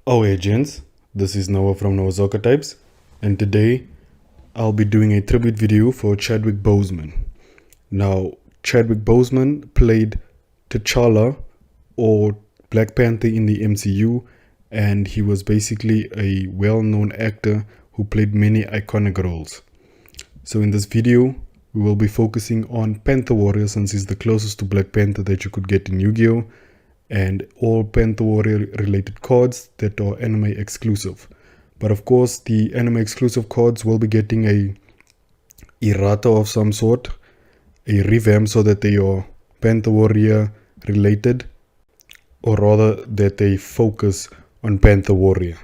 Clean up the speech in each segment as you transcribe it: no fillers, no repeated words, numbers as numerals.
Oh hey gents, this is Noah from Noah's Archetypes, and today I'll be doing a tribute video for Chadwick Boseman. Now, Chadwick Boseman played T'Challa or Black Panther in the MCU, and he was basically a well-known actor who played many iconic roles. So in this video, we will be focusing on Panther Warrior since he's the closest to Black Panther that you could get in Yu-Gi-Oh! And all Panther Warrior related cards that are anime exclusive. But of course, the anime exclusive cards will be getting a errata of some sort, a revamp so that they are Panther Warrior related, or rather that they focus on Panther Warrior.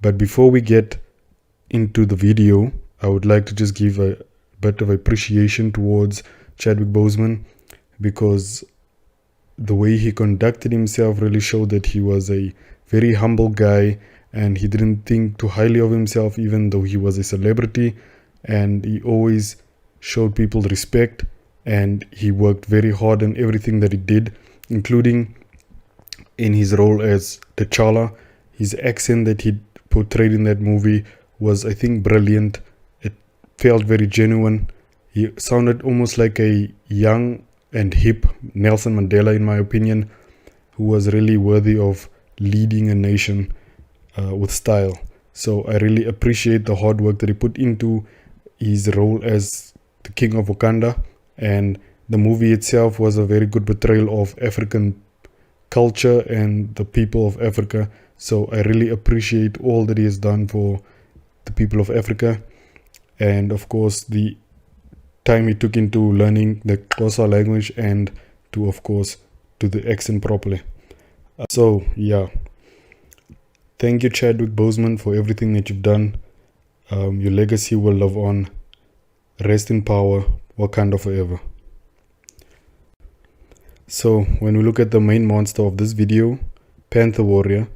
But before we get into the video, I would like to just give a bit of appreciation towards Chadwick Boseman, because the way he conducted himself really showed that he was a very humble guy, and he didn't think too highly of himself even though he was a celebrity, and he always showed people respect, and he worked very hard on everything that he did, including in his role as T'Challa. His accent that he portrayed in that movie was, I think, brilliant. It felt very genuine. He sounded almost like a young and hip Nelson Mandela, in my opinion, who was really worthy of leading a nation with style. So I really appreciate the hard work that he put into his role as the King of Wakanda, and the movie itself was a very good portrayal of African culture and the people of Africa. So I really appreciate all that he has done for the people of Africa, and of course the time he took into learning the Xhosa language and to, of course, do the accent properly. So yeah, thank you Chadwick Boseman for everything that you've done. Your legacy will live on. Rest in power, Wakanda forever. So when we look at the main monster of this video, Panther Warrior,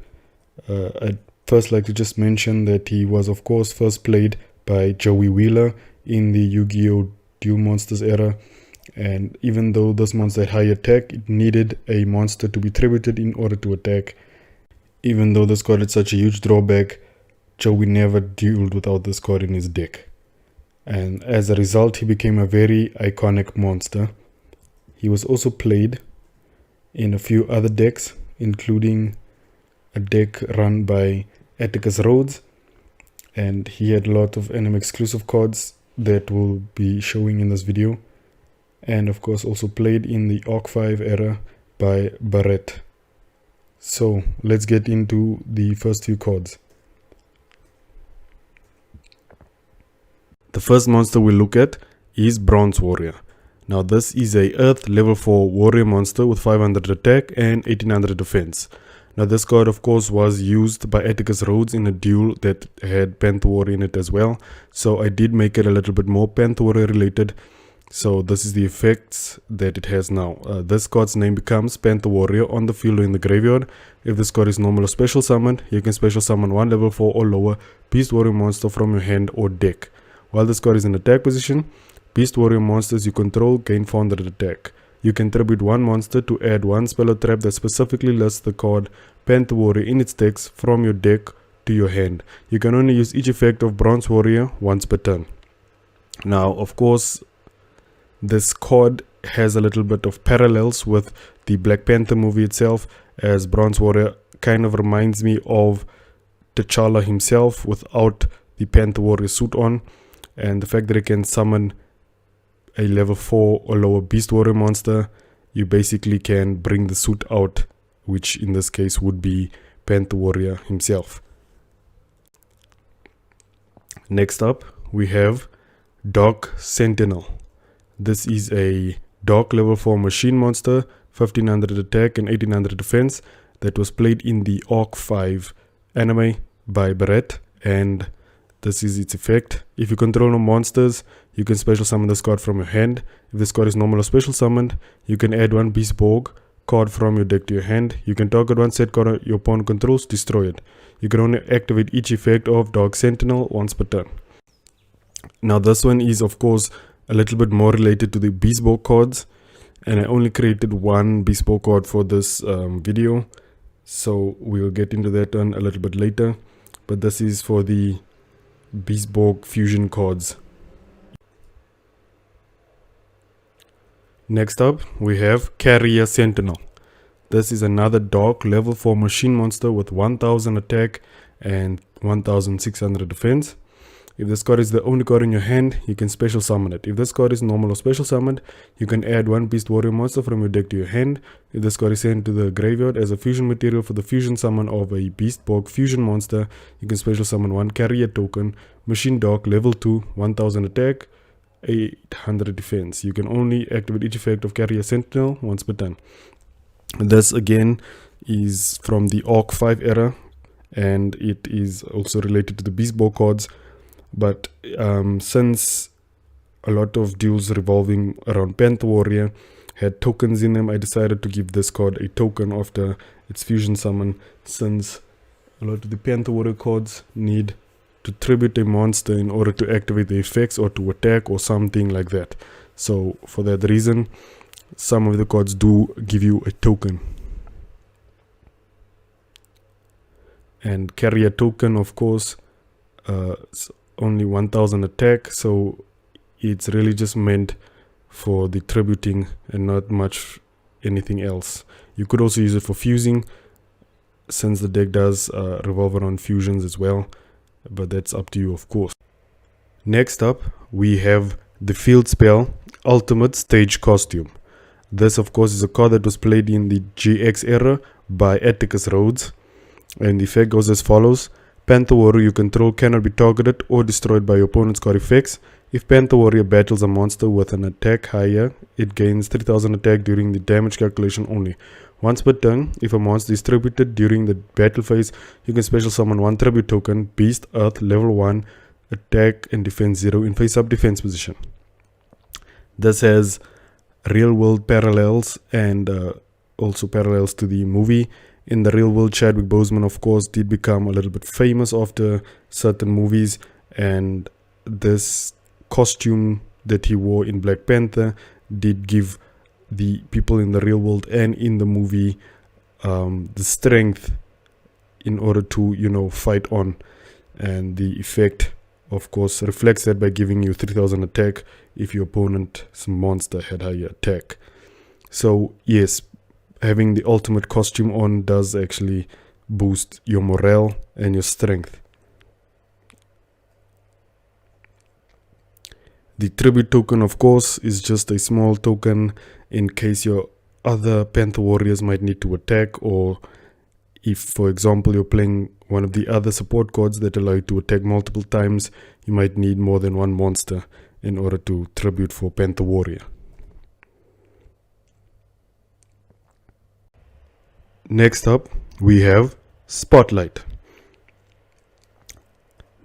I'd first like to just mention that he was of course first played by Joey Wheeler in the Yu-Gi-Oh! Duel Monsters era, and even though this monster had high attack, it needed a monster to be tributed in order to attack. Even though this card had such a huge drawback, Joey never dueled without this card in his deck, and as a result he became a very iconic monster. He was also played in a few other decks, including a deck run by Atticus Rhodes, and he had a lot of anime exclusive cards that will be showing in this video, and of course also played in the Arc 5 era by Barrett. So let's get into the first few cards. The first monster we'll look at is Bronze Warrior. Now this is a Earth level 4 warrior monster with 500 attack and 1800 defense. Now this card of course was used by Atticus Rhodes in a duel that had Panther Warrior in it as well. So I did make it a little bit more Panther Warrior related. So this is the effects that it has now. This card's name becomes Panther Warrior on the field or in the graveyard. If this card is normal or special summoned, you can special summon one level 4 or lower Beast Warrior monster from your hand or deck. While this card is in attack position, Beast Warrior monsters you control gain 400 attack. You can tribute one monster to add one spell or trap that specifically lists the card Panther Warrior in its text from your deck to your hand. You can only use each effect of Bronze Warrior once per turn. Now, of course, this card has a little bit of parallels with the Black Panther movie itself, as Bronze Warrior kind of reminds me of T'Challa himself without the Panther Warrior suit on, and the fact that it can summon a level 4 or lower Beast Warrior monster, you basically can bring the suit out, which in this case would be Panther Warrior himself. Next up we have Dark Sentinel. This is a Dark level 4 machine monster, 1500 attack and 1800 defense, that was played in the Arc 5 anime by Barrett, and this is its effect. If you control no monsters, you can special summon this card from your hand. If this card is normal or special summoned, you can add one Beast Borg card from your deck to your hand. You can target one set card your opponent controls, destroy it. You can only activate each effect of Dark Sentinel once per turn. Now this one is of course a little bit more related to the Beast Borg cards, and I only created one Beast Borg card for this video. So we'll get into that one a little bit later. But this is for the Bespoke fusion cards. Next up, we have Carrier Sentinel. This is another dark level 4 machine monster with 1000 attack and 1600 defense. If this card is the only card in your hand, you can special summon it. If this card is normal or special summoned, you can add one Beast Warrior monster from your deck to your hand. If this card is sent to the graveyard as a fusion material for the fusion summon of a Bespoke fusion monster, you can special summon one Carrier token, Machine Dark level 2, 1000 attack, 800 defense. You can only activate each effect of Carrier Sentinel once per turn. This again is from the Arc 5 era, and it is also related to the Bespoke cards. But since a lot of duels revolving around Panther Warrior had tokens in them, I decided to give this card a token after its fusion summon, since a lot of the Panther Warrior cards need to tribute a monster in order to activate the effects or to attack or something like that. So for that reason, some of the cards do give you a token. And Carrier token, of course, only 1000 attack, so it's really just meant for the tributing and not much anything else. You could also use it for fusing, since the deck does revolve around fusions as well, but that's up to you, of course. Next up, we have the field spell Ultimate Stage Costume. This, of course, is a card that was played in the GX era by Atticus Rhodes, and the effect goes as follows. Panther Warrior you control cannot be targeted or destroyed by your opponent's card effects. If Panther Warrior battles a monster with an attack higher, it gains 3000 attack during the damage calculation only. Once per turn, if a monster is tributed during the battle phase, you can special summon one tribute token, Beast Earth level 1, attack and defense 0 in face-up defense position. This has real-world parallels and also parallels to the movie. In the real world, Chadewick Boseman, of course, did become a little bit famous after certain movies, and this costume that he wore in Black Panther did give the people in the real world and in the movie the strength in order to, fight on. And the effect, of course, reflects that by giving you 3000 attack if your opponent's monster had higher attack. So, yes, having the ultimate costume on does actually boost your morale and your strength. The tribute token, of course, is just a small token in case your other Panther Warriors might need to attack, or if, for example, you're playing one of the other support cards that allow you to attack multiple times, you might need more than one monster in order to tribute for Panther Warrior. Next up, we have Spotlight.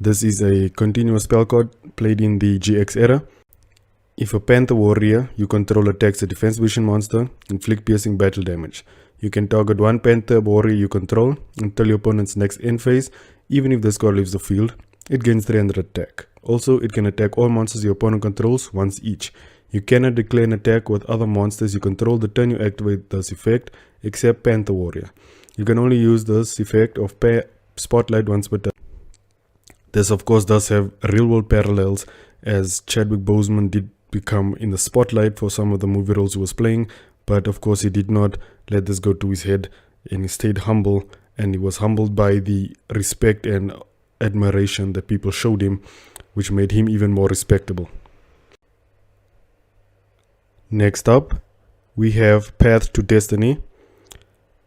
This is a continuous spell card played in the GX era. If a Panther Warrior you control attacks a defense vision monster, inflict piercing battle damage. You can target one Panther Warrior you control until your opponent's next end phase. Even if this card leaves the field, it gains 300 attack. Also, it can attack all monsters your opponent controls once each. You cannot declare an attack with other monsters you control the turn you activate this effect, except Panther Warrior. You can only use this effect of Spotlight once per turn. This, of course, does have real-world parallels, as Chadewick Boseman did become in the spotlight for some of the movie roles he was playing, but of course he did not let this go to his head, and he stayed humble, and he was humbled by the respect and admiration that people showed him, which made him even more respectable. Next up, we have Path to Destiny.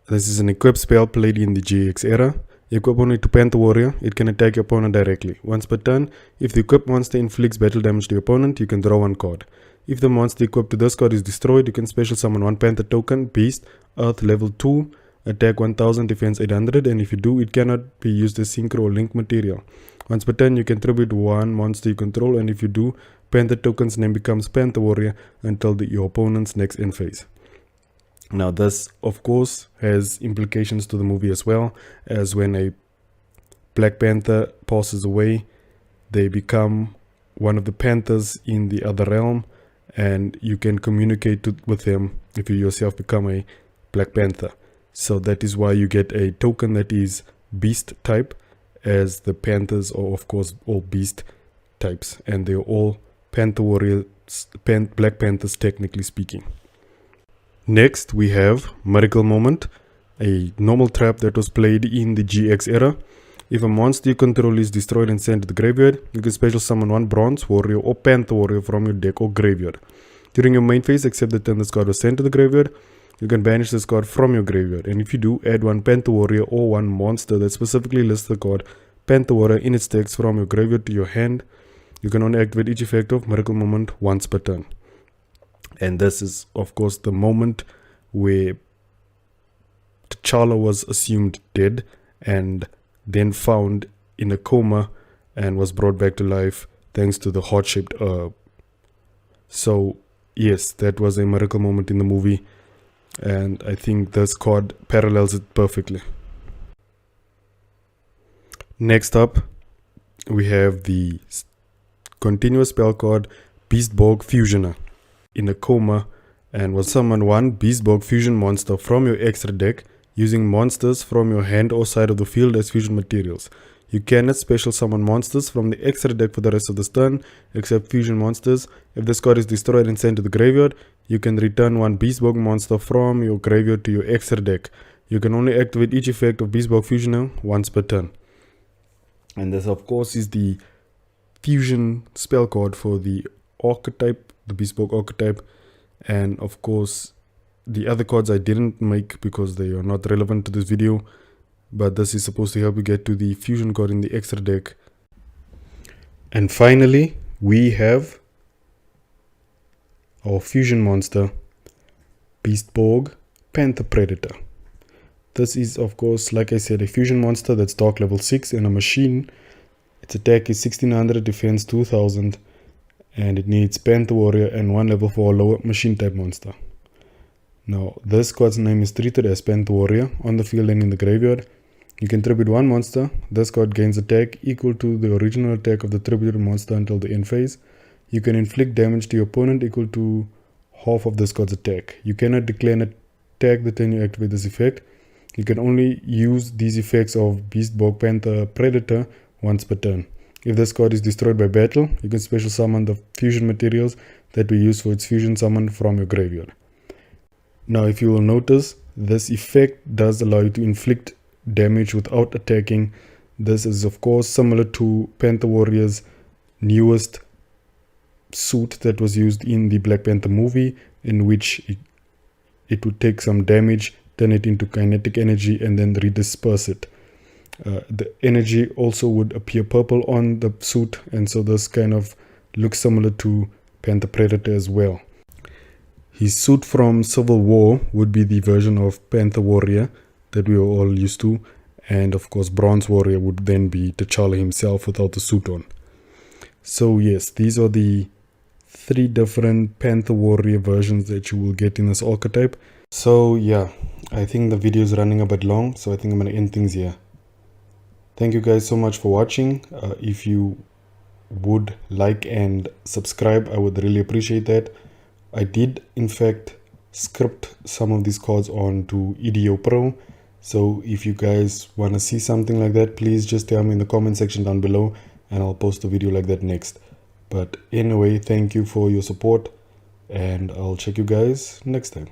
This is an equipped spell played in the GX era. Equip only to Panther Warrior, it can attack your opponent directly. Once per turn, if the equipped monster inflicts battle damage to your opponent, you can draw one card. If the monster equipped to this card is destroyed, you can special summon one Panther token, Beast, Earth level 2, attack 1000, defense 800, and if you do, it cannot be used as synchro or link material. Once per turn, you can tribute one monster you control, and if you do, Panther token's name becomes Panther Warrior until your opponent's next end phase. Now this, of course, has implications to the movie as well, as when a Black Panther passes away, they become one of the Panthers in the other realm, and you can communicate with them if you yourself become a Black Panther. So that is why you get a token that is beast type, as the Panthers are of course all beast types, and they're all Panther Warriors, Black Panthers technically speaking. Next we have Miracle Moment, a normal trap that was played in the GX era. If a monster you control is destroyed and sent to the graveyard, you can special summon one Bronze Warrior or Panther Warrior from your deck or graveyard. During your main phase, except the turn this card was sent to the graveyard, you can banish this card from your graveyard, and if you do, add one Panther Warrior or one monster that specifically lists the card Panther Warrior in its text from your graveyard to your hand. You can only activate each effect of Miracle Moment once per turn. And this is of course the moment where T'Challa was assumed dead and then found in a coma and was brought back to life thanks to the heart-shaped herb. So yes, that was a miracle moment in the movie, and I think this card parallels it perfectly. Next up, we have the continuous spell card Beastborg Fusioner. In a coma, and will summon one Beastborg Fusion monster from your extra deck using monsters from your hand or side of the field as fusion materials. You cannot special summon monsters from the extra deck for the rest of this turn, except fusion monsters. If this card is destroyed and sent to the graveyard, you can return one Beastborg monster from your graveyard to your extra deck. You can only activate each effect of Beastborg Fusioner once per turn. And this of course is the fusion spell card for the archetype, the Beastborg archetype. And of course the other cards I didn't make because they are not relevant to this video, but this is supposed to help you get to the fusion card in the extra deck. And finally we have our fusion monster Beastborg Panther Predator. This is of course, like I said, a fusion monster that's dark level 6 and a machine. Its attack is 1600, defense 2000, and it needs Panther Warrior and 1 level 4 lower machine type monster. Now this card's name is treated as Panther Warrior on the field and in the graveyard. You can tribute one monster. This card gains attack equal to the original attack of the tributed monster until the end phase. You can inflict damage to your opponent equal to half of this card's attack. You cannot declare an attack the turn you activate this effect. You can only use these effects of Beastborg Panther Predator once per turn. If this card is destroyed by battle, you can special summon the fusion materials that we use for its fusion summon from your graveyard. Now if you will notice, this effect does allow you to inflict damage without attacking. This is of course similar to Panther Warrior's newest suit that was used in the Black Panther movie, in which it would take some damage, turn it into kinetic energy, and then redisperse it. The energy also would appear purple on the suit, and so this kind of looks similar to Panther Predator as well. His suit from Civil War would be the version of Panther Warrior that we were all used to, and of course Bronze Warrior would then be T'Challa himself without the suit on. So yes, these are the 3 different Panther Warrior versions that you will get in this archetype. So yeah, I think the video is running a bit long, so I think I'm going to end things here. Thank you guys so much for watching. If you would like and subscribe, I would really appreciate that. I did in fact script some of these cards onto EDO Pro, so if you guys want to see something like that, please just tell me in the comment section down below and I'll post a video like that next. But anyway, thank you for your support and I'll check you guys next time.